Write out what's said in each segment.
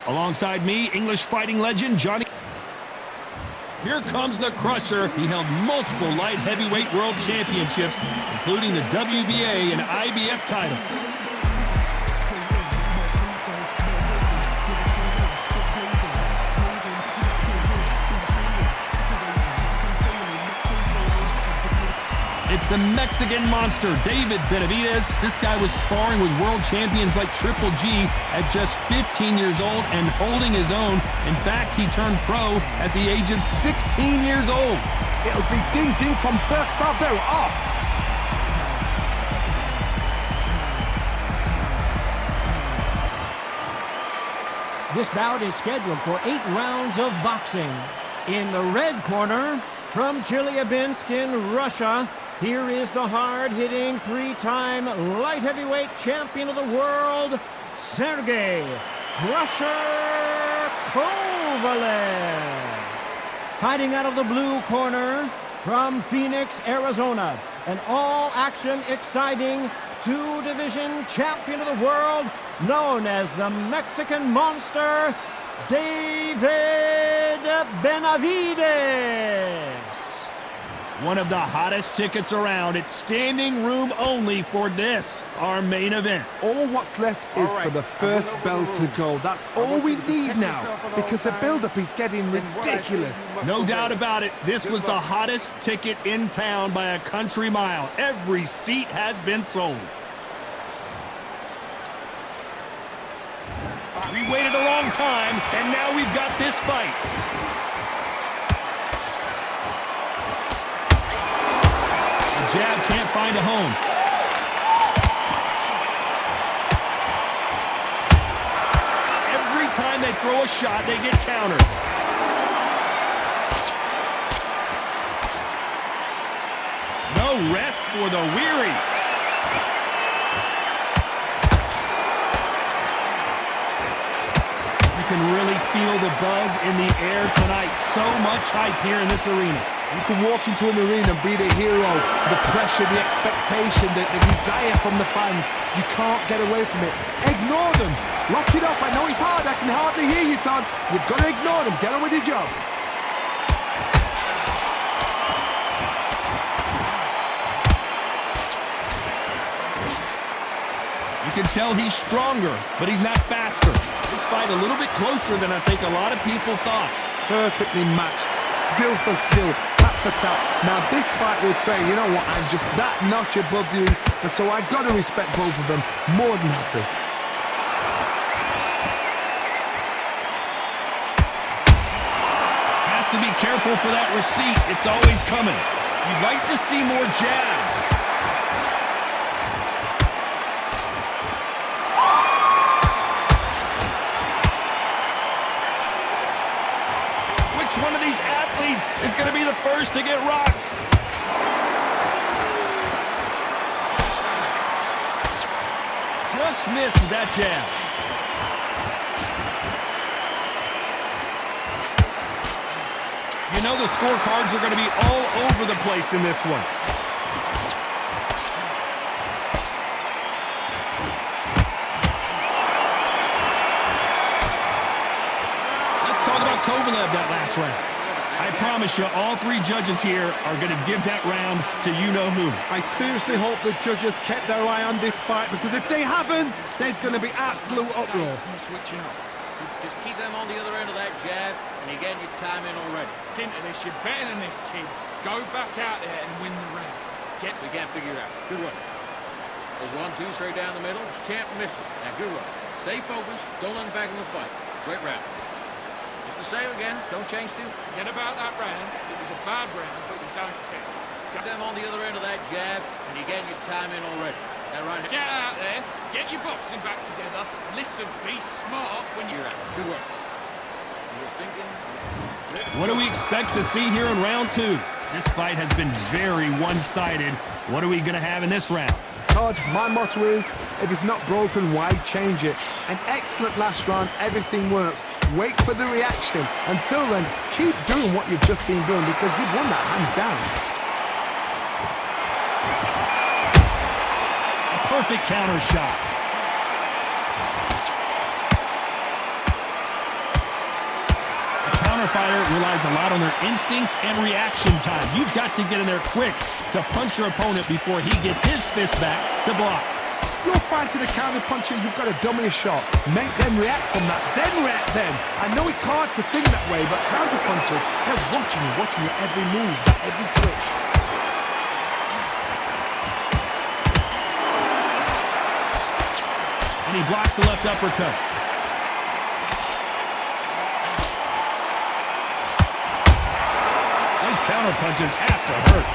Alongside me, English fighting legend Johnny. Here comes the Crusher. He held multiple light heavyweight world championships, including the WBA and IBF titles. It's the Mexican monster, David Benavidez. This guy was sparring with world champions like Triple G at just 15 years old and holding his own. In fact, he turned pro at the age of 16 years old. It'll be ding ding from birth, bravo, off. This bout is scheduled for 8 rounds of boxing. In the red corner, from Chelyabinsk in Russia, here is the hard-hitting 3-time light heavyweight champion of the world, Sergey Crusher Kovalev. Fighting out of the blue corner, from Phoenix, Arizona, an all-action, exciting 2-division champion of the world, known as the Mexican Monster, David Benavidez. One of the hottest tickets around. It's standing room only for this, our main event. All what's left is for the first bell to go. That's all we need now, because the build-up is getting ridiculous. No doubt about it, this was the hottest ticket in town by a country mile. Every seat has been sold. We waited a long time, and now we've got this fight. The jab can't find a home. Every time they throw a shot, they get countered. No rest for the weary. You can really feel the buzz in the air tonight. So much hype here in this arena. You can walk into an arena and be the hero. The pressure, the expectation, the desire from the fans. You can't get away from it. Ignore them. Lock it up. I know it's hard. I can hardly hear you, Todd. You've got to ignore them. Get on with your job. You can tell he's stronger, but he's not faster. This fight a little bit closer than I think a lot of people thought. Perfectly matched. Skill for skill. Tap for tap. Now this fight will say, you know what, I'm just that notch above you, and so I've got to respect both of them more than happy. Has to be careful for that receipt. It's always coming. You'd like to see more jabs. Which one of these athletes is going to be the first to get rocked? Just missed with that jab. You know the scorecards are going to be all over the place in this one. Let's talk about Kovalev that last round. I promise you, all 3 judges here are going to give that round to you-know-who. I seriously hope the judges kept their eye on this fight, because if they haven't, there's going to be absolute uproar. Switching off. Just keep them on the other end of that jab, and you're getting your time in already. Into this, you're better than this, kid. Go back out there and win the round. We can't figure it out. Good work. There's 1-2 straight down the middle. You can't miss it. Now, good work. Stay focused. Don't let them back in the fight. Great round. Just the same again. Don't change too. Forget about that round. It was a bad round, but we don't care. Get them on the other end of that jab, and you're getting your time in already. That right hand. Get out there. Get your boxing back together. Listen, be smart when you're out. Good work. You were thinking. What do we expect to see here in round 2? This fight has been very one-sided. What are we going to have in this round? Todd, my motto is, if it's not broken, why change it? An excellent last round, everything works. Wait for the reaction. Until then, keep doing what you've just been doing, because you've won that hands down. A perfect counter shot. counter-fighter relies a lot on their instincts and reaction time. You've got to get in there quick to punch your opponent before he gets his fist back to block. You're fighting a counter-puncher, you've got to dummy a shot. Make them react from that, then react then. I know it's hard to think that way, but counter-punchers, they're watching your every move, every twitch. And he blocks the left uppercut. Those counter punches have to hurt.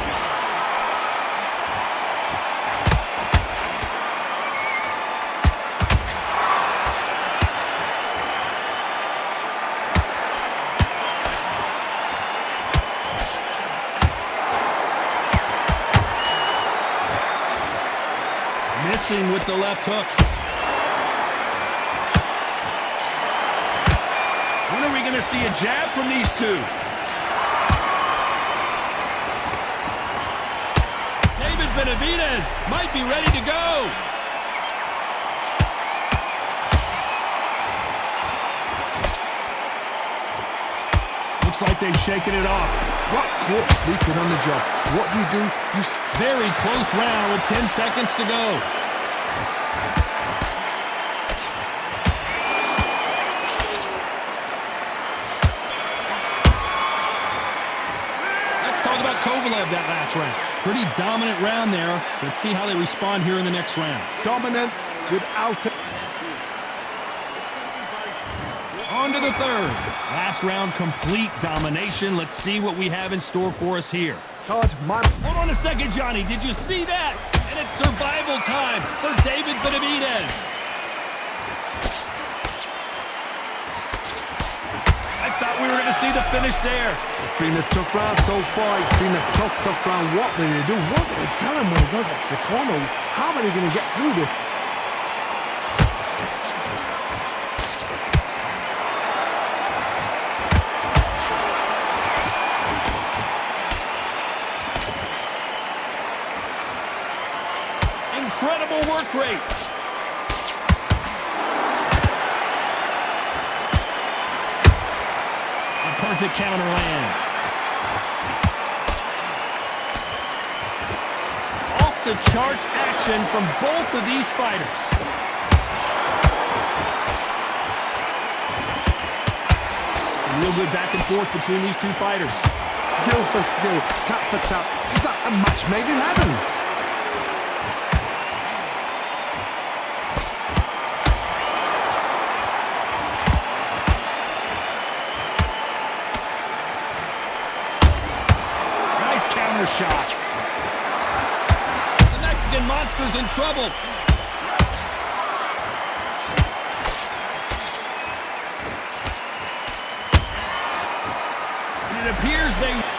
Missing with the left hook. When are we going to see a jab from these two? David Benavidez might be ready to go. Looks like they've shaken it off. Got caught sleeping on the job. What do? Very close round with 10 seconds to go. About Kovalev that last round. Pretty dominant round there. Let's see how they respond here in the next round. Dominance without it. On to the third. Last round, complete domination. Let's see what we have in store for us here. Todd, Hold on a second, Johnny. Did you see that? And it's survival time for David Benavidez. I thought we were going to see the finish there. It's been a tough round so far. It's been a tough round. What do they do? What do they tell him when he goes back to the corner? How are they going to get through this? Incredible work rate. Perfect counter lands. Off the charts action from both of these fighters. Real good back and forth between these two fighters. Skill for skill, tap for tap. Just like a match made in heaven. Shot. The Mexican Monster's in trouble. And it appears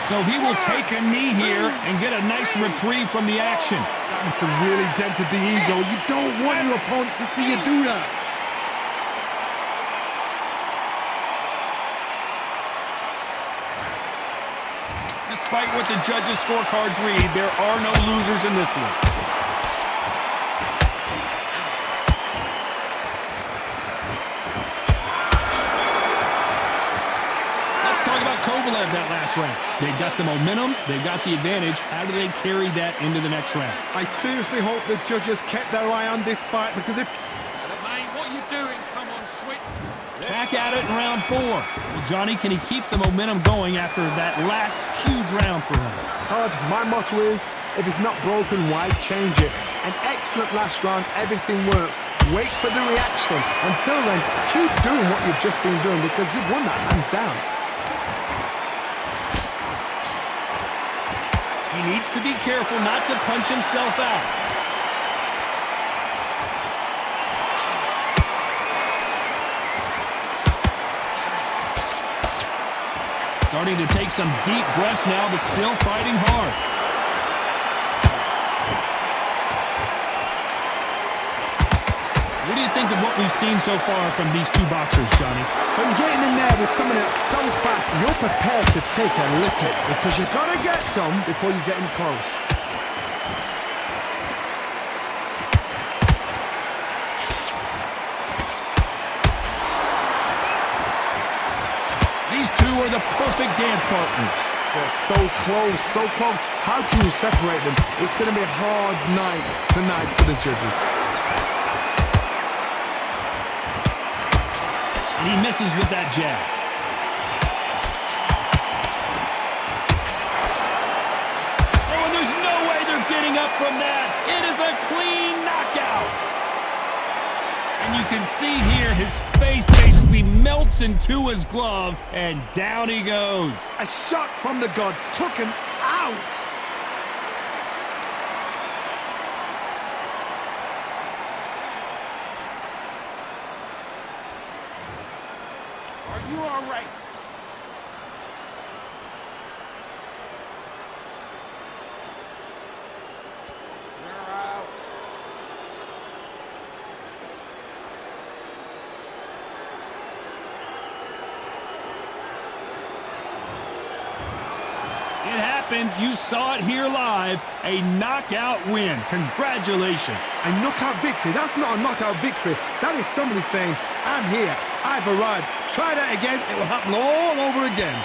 so he will take a knee here and get a nice reprieve from the action. That's a really dented the ego. You don't want your opponent to see you do that. Despite what the judges' scorecards read, there are no losers in this one. Let's talk about Kovalev that last round. They got the momentum, they got the advantage. How do they carry that into the next round? I seriously hope the judges kept their eye on this fight, because if... Mate, what are you doing? Come on, Sweet. Back at it in round 4. Well, Johnny, can he keep the momentum going after that last huge round for him? Todd, my motto is, if it's not broken, why change it? An excellent last round, everything works. Wait for the reaction. Until then, keep doing what you've just been doing, because you've won that hands down. He needs to be careful not to punch himself out. Starting to take some deep breaths now, but still fighting hard. What do you think of what we've seen so far from these two boxers, Johnny? So you're getting in there with someone that's so fast, you're prepared to take a licking, because you've got to get some before you get in close. These two for the perfect dance partner. They're so close, so close. How can you separate them? It's going to be a hard night tonight for the judges. And he misses with that jab. Oh, and there's no way they're getting up from that. It is a clean knockout. And you can see here his face basically melts into his glove, and down he goes. A shot from the gods took him out. Are you all right? You're out. It happened. You saw it here live. A knockout win. Congratulations. A knockout victory? That's not a knockout victory. That is somebody saying, I'm here, I've arrived. Try that again, it will happen all over again.